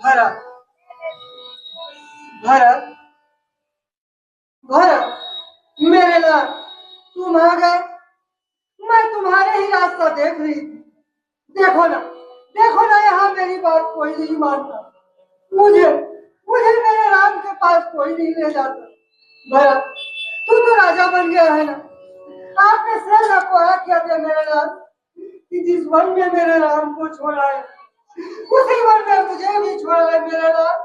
भरत, भरत, भरत, मेरे लाल, तुम आ गए। मैं तुम्हारे ही रास्ता देख रही थी। देखो ना, देखो ना, यहाँ मेरी बात कोई नहीं मानता। मुझे मुझे मेरे राम के पास कोई नहीं ले जाता। भरत, तू तो राजा बन गया है ना। आपने सेना को आज्ञा दिया मेरे लाल कि जिस वन में मेरे राम को छोड़ा है, उसी वन में मुझे भी छोड़ा है मेरे लाल।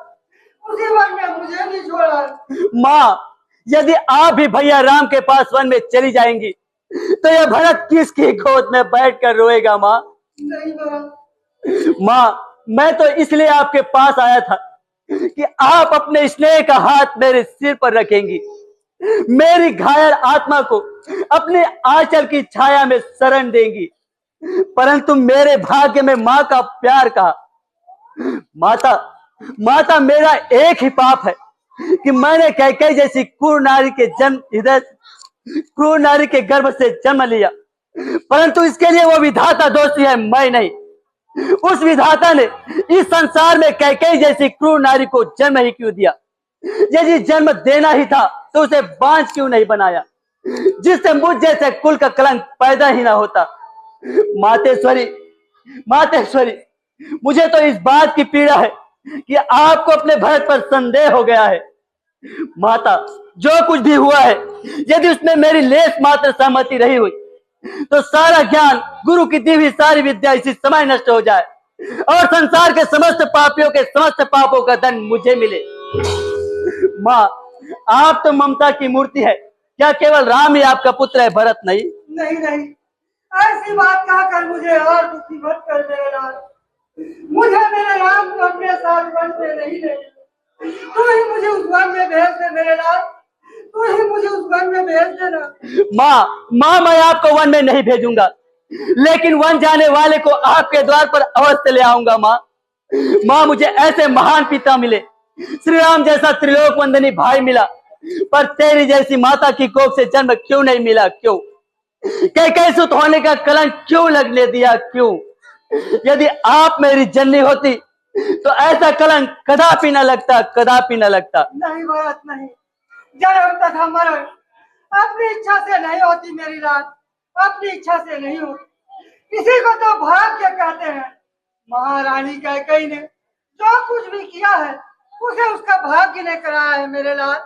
उसी वन में मुझे भी छोड़ा है। माँ, यदि आप भी भैया राम के पास वन में चली जाएंगी तो यह भरत किसकी गोद में बैठकर रोएगा माँ? नहीं भरत। माँ, मैं तो इसलिए आपके पास आया था कि आप अपने स्नेह का हाथ मेरे सिर पर रखेंगी, मेरी घायल आत्मा को अपने आंचल की छाया में शरण देंगी। परंतु मेरे भाग्य में माँ का प्यार कहा। माता, माता, मेरा एक ही पाप है कि मैंने कैकेयी जैसी क्रूर नारी के क्रूर नारी के गर्भ से जन्म लिया। परंतु इसके लिए वो विधाता दोषी है, मैं नहीं। उस विधाता ने इस संसार में कैकेयी जैसी क्रूर नारी को जन्म ही क्यों दिया? यदि जन्म देना ही था तो उसे बांझ क्यों नहीं बनाया, जिससे मुझ जैसे कुल का कलंक पैदा ही ना होता। मातेश्वरी, मातेश्वरी, मुझे तो इस बात की पीड़ा है कि आपको अपने भरत पर संदेह हो गया है। माता, जो कुछ भी हुआ है, यदि उसमें मेरी लेस मात्र सहमति रही हुई तो सारा ज्ञान, गुरु की दी हुई सारी विद्या इसी समय नष्ट हो जाए और संसार के समस्त पापियों के समस्त पापों का दंड मुझे मिले। माँ, आप तो ममता की मूर्ति है। क्या केवल राम ही आपका पुत्र है, भरत नहीं? नहीं नहीं, ऐसी बात कहकर मुझे और दुखी मत कर मेरे लाल। मुझे मेरे राम को अपने साथ वन में नहीं ले। तू ही मुझे उस वन में भेज दे मेरे लाल। तू ही मुझे उस वन में भेज देना। माँ, माँ, मैं आपको वन में नहीं भेजूंगा, लेकिन वन जाने वाले को आपके द्वार पर अवश्य ले आऊंगा। माँ, माँ, मुझे ऐसे महान पिता मिले, श्री राम जैसा त्रिलोक वंदनी भाई मिला, पर तेरी जैसी माता की कोख से जन्म क्यों नहीं मिला? क्यों? कैकेयी सुत होने का कलंक क्यों लगने दिया? क्यों? यदि आप मेरी जननी होती तो ऐसा कलंक कदापि न लगता, कदापि न लगता। नहीं भरत, नहीं। जन्म तथा मरण अपनी इच्छा से नहीं होती मेरी लाल, अपनी इच्छा से नहीं होती। इसी को तो भाग्य कहते हैं। महारानी कैकेयी ने जो कुछ भी किया है उसे उसका भाग्य ने कराया है मेरे लाल।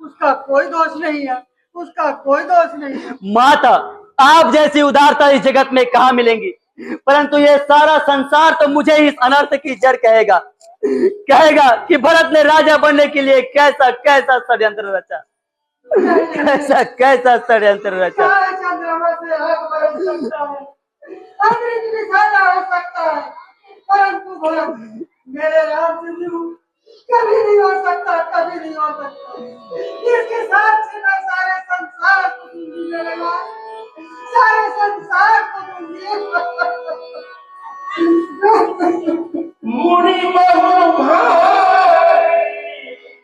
उसका कोई दोष नहीं है, उसका कोई दोष नहीं है। माता, आप जैसी उदारता इस जगत में कहाँ मिलेंगी, परंतु ये सारा संसार तो मुझे इस अनर्थ की जड़ कहेगा, कहेगा कि भरत ने राजा बनने के लिए कैसा कैसा षड्यंत्र रचा, कैसा कैसा षड्यंत्र रचा। चंद्रमा से आग बरस सकता है, अमृत भी साझा हो सकता है, परंतु भरत मेरे राम से भी कभी नहीं हो सकता, कभी नहीं हो सकता। इसके साथ से मैं सारे संसार को दूंगी मेरे लाल, सारे संसार को दूंगी।